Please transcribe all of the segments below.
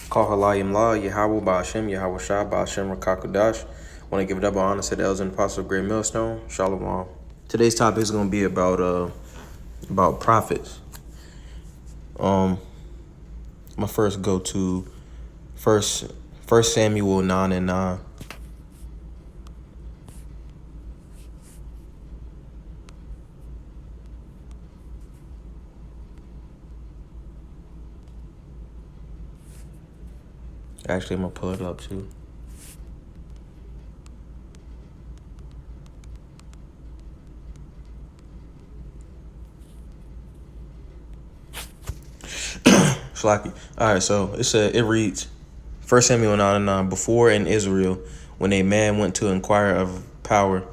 Call Halayim La, Yahweh Ba'ashem, Yahweh Shah, Ba'ashem Rakakudash. Want to give double honor to the elders and apostles of Great Millstone. Shalom. Today's topic is going to be about prophets. I'm gonna first go to First Samuel 9:9. Actually, I'm gonna pull it up too. Shlaki. All right, so it reads, 1 Samuel 9:9. Before in Israel, when a man went to inquire of power,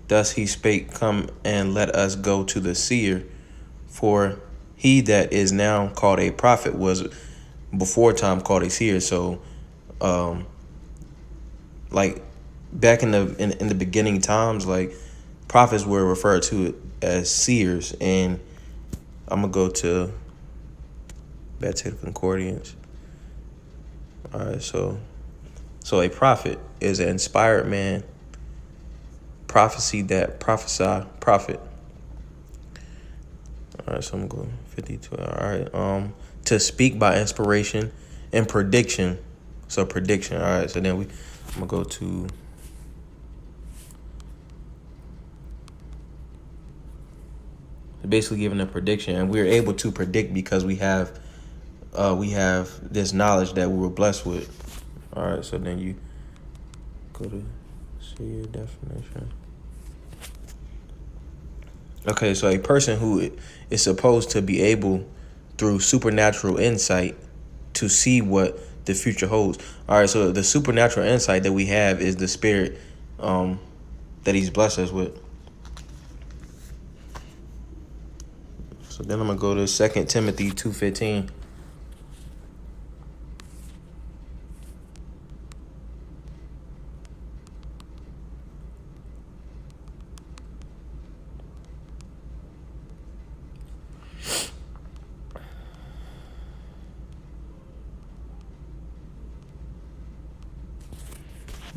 thus he spake, come and let us go to the seer, for he that is now called a prophet was before time called a seer. So, like back in the beginning times, like prophets were referred to as seers, and I'm gonna go to back to the concordance. All right, so a prophet is an inspired man, prophecy that prophesy, prophet. All right, so I'm going 52. All right, to speak by inspiration and prediction. So prediction. All right, so then I'm gonna go to basically giving a prediction, and we're able to predict because we have this knowledge that we were blessed with. All right, so then you go to see your definition. Okay, so a person who is supposed to be able, through supernatural insight, to see what the future holds. All right, so the supernatural insight that we have is the spirit that he's blessed us with. So then I'm going to go to 2 Timothy 2:15.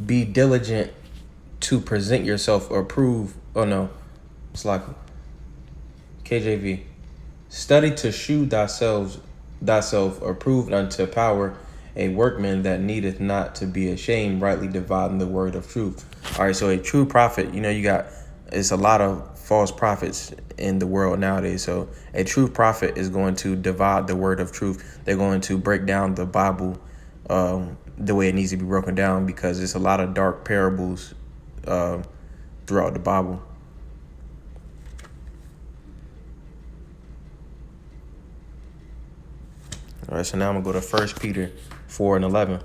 Be diligent to present yourself approved. Oh no, it's like KJV. Study to shew thyself approved unto power, a workman that needeth not to be ashamed, rightly dividing the word of truth. All right, so a true prophet, it's a lot of false prophets in the world nowadays. So a true prophet is going to divide the word of truth. They're going to break down the Bible the way it needs to be broken down, because there's a lot of dark parables throughout the Bible. All right, so now I'm going to go to 1 Peter 4:11.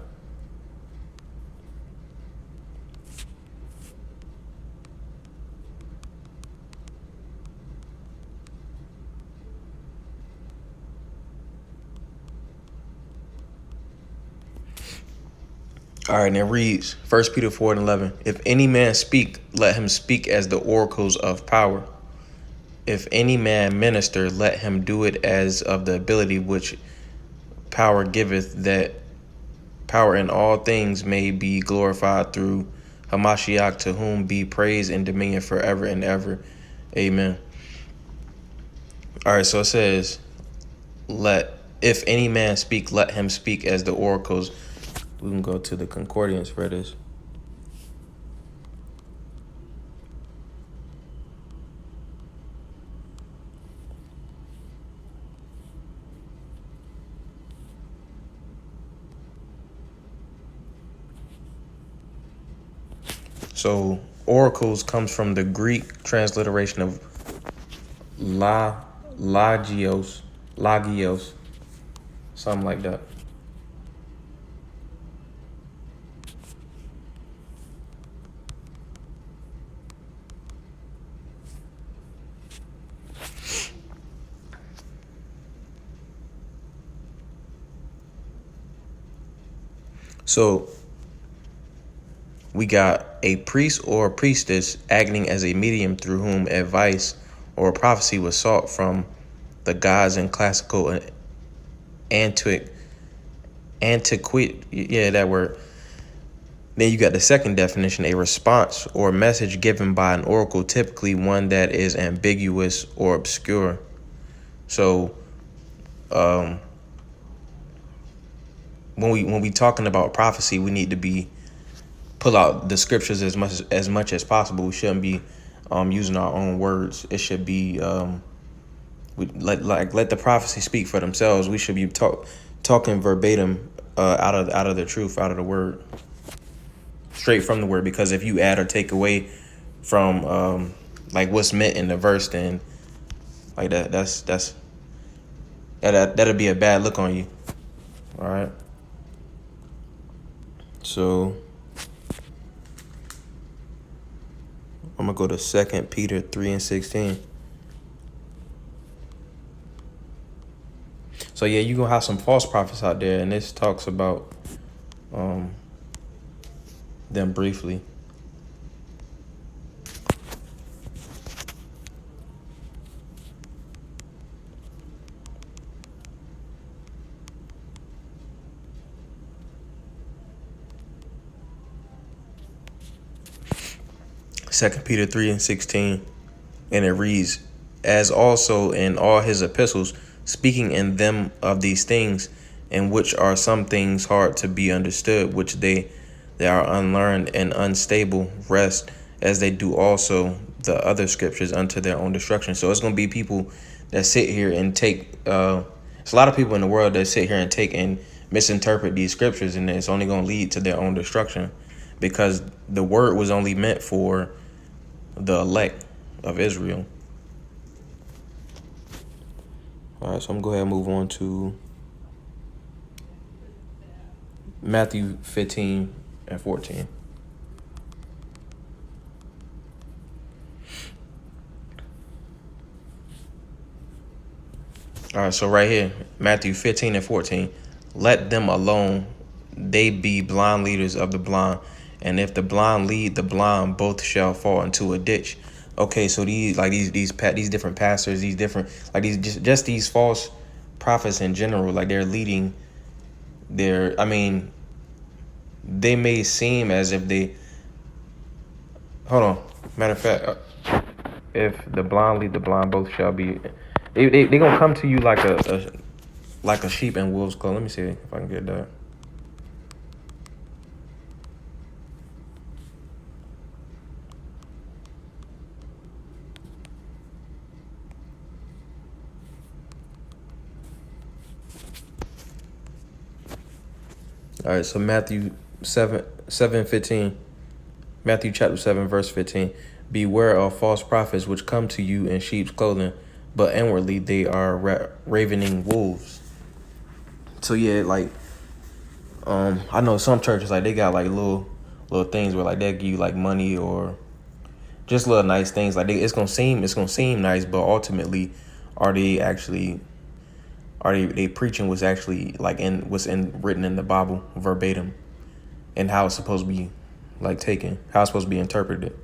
All right, and it reads, 1 Peter 4:11. If any man speak, let him speak as the oracles of power. If any man minister, let him do it as of the ability which power giveth, that power in all things may be glorified through Hamashiach, to whom be praise and dominion forever and ever. Amen. All right, so it says, if any man speak, let him speak as the oracles. We can go to the concordance for this. So oracles comes from the Greek transliteration of lagios, something like that. So we got a priest or a priestess acting as a medium through whom advice or prophecy was sought from the gods in classical and antique Antiquity, yeah, that word. Then you got the second definition, a response or message given by an oracle, typically one that is ambiguous or obscure. So when we talking about prophecy, we need to be pull out the scriptures as much as possible. We shouldn't be using our own words. It should be let the prophecy speak for themselves. We should be talking verbatim out of the truth, out of the word, straight from the word. Because if you add or take away from like what's meant in the verse, then like that'll be a bad look on you. All right. So I'm gonna go to 2 Peter 3:16. So yeah, you gonna have some false prophets out there, and this talks about them briefly. Second Peter 3:16, and it reads, as also in all his epistles, speaking in them of these things, in which are some things hard to be understood, which they are unlearned and unstable, rest as they do also the other scriptures unto their own destruction. So it's gonna be people that sit here and take it's a lot of people in the world that sit here and take and misinterpret these scriptures, and it's only gonna lead to their own destruction, because the word was only meant for the elect of Israel. All right, so I'm going to go ahead and move on to Matthew 15 and 14. All right, so right here, Matthew 15 and 14. Let them alone. They be blind leaders of the blind. And if the blind lead the blind, both shall fall into a ditch. Okay, so these different pastors, these different just these false prophets in general, like they're leading they may seem as if they hold on. Matter of fact, if the blind lead the blind, both shall be they gonna come to you like a sheep in wolves' clothing. Let me see if I can get that. All right, so Matthew 7:15. Matthew chapter 7, verse 15. Beware of false prophets which come to you in sheep's clothing, but inwardly they are ravening wolves. So yeah, like I know some churches, like they got like little things where like they give you like money or just little nice things. Like it's gonna seem nice, but ultimately, are they preaching what's actually like written in the Bible verbatim, and how it's supposed to be like taken, how it's supposed to be interpreted.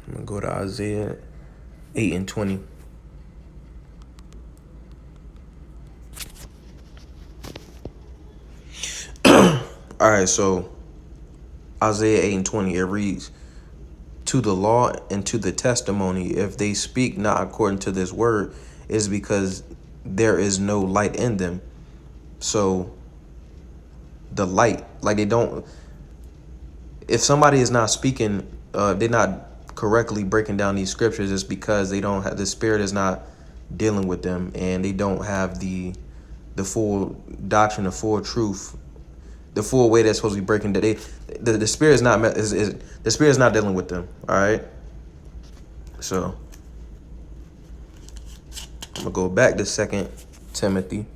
I'm gonna go to Isaiah 8 and 20. All right, so Isaiah 8 and 20, it reads, to the law and to the testimony, if they speak not according to this word, is because there is no light in them. So the light, like they don't, if somebody is not speaking, they're not correctly breaking down these scriptures, it's because they don't have, the spirit is not dealing with them, and they don't have the full doctrine, the full truth, the full way they're supposed to be breaking. The spirit is not the spirit is not dealing with them. All right. So I'm gonna go back to 2 Timothy.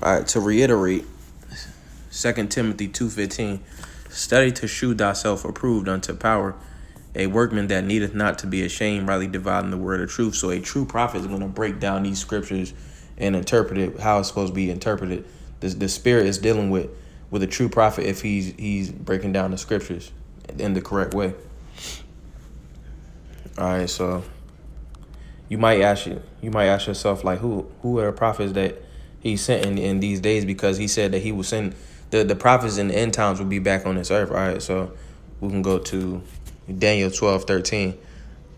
All right, to reiterate, 2 Timothy 2:15, study to shew thyself approved unto power, a workman that needeth not to be ashamed, rightly dividing the word of truth. So a true prophet is going to break down these scriptures and interpret it how it's supposed to be interpreted. The Spirit is dealing with a true prophet if he's breaking down the scriptures in the correct way. All right, so you might ask yourself, like, who are the prophets that he sent in these days? Because he said that he will send the prophets in the end times will be back on this earth. All right, so we can go to Daniel 12:13.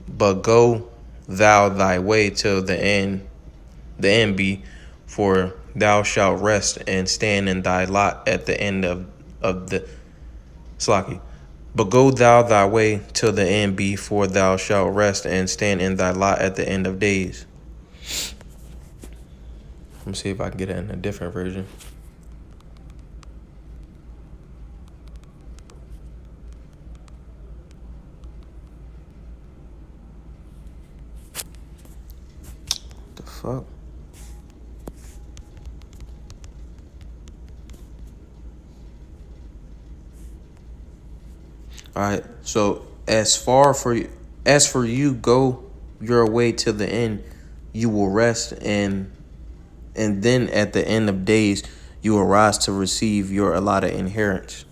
But go thou thy way till the end be, for thou shalt rest and stand in thy lot at the end of the Slaki. But go thou thy way till the end be, for thou shalt rest and stand in thy lot at the end of days. Let me see if I can get it in a different version. What the fuck? All right. So as for you, go your way till the end, you will rest, and then at the end of days, you will rise to receive your allotted inheritance.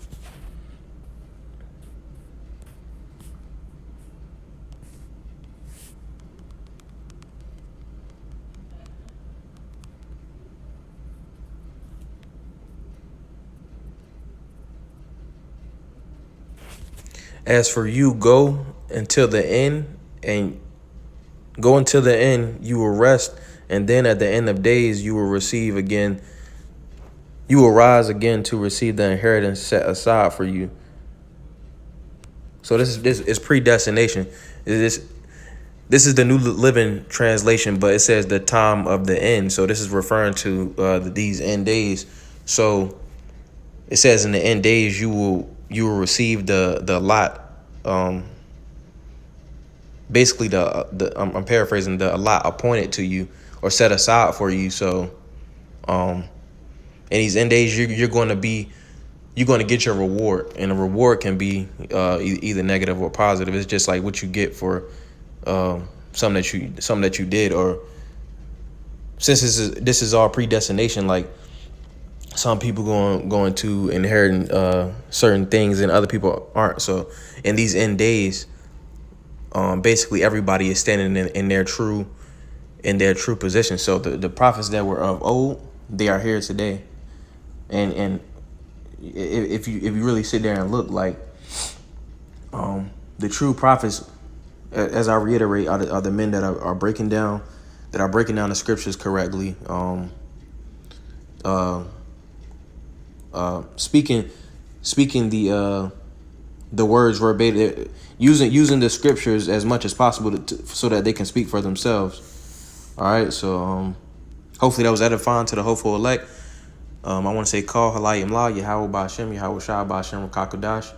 As for you, go until the end, and go until the end, you will rest, and then at the end of days, you will receive again. You will rise again to receive the inheritance set aside for you. So this is predestination. This is the New Living Translation, but it says the time of the end. So this is referring to these end days. So it says in the end days you will receive the lot. Basically I'm paraphrasing, the lot appointed to you or set aside for you. So in these end days you're going to get your reward, and the reward can be either negative or positive. It's just like what you get for something that you did. Or since this is all predestination, like some people going to inherit certain things and other people aren't. So in these end days, basically everybody is standing in their true position. So the prophets that were of old, they are here today, and if you really sit there and look, like the true prophets, as I reiterate, are the men that are breaking down the scriptures correctly, speaking the words verbatim, using the scriptures as much as possible so that they can speak for themselves. All right, so hopefully that was edifying to the hopeful elect. I want to say, call Halayim La, Yahweh Ba'Shem, Yahweh Shah Ba'Shem, Rakakodash.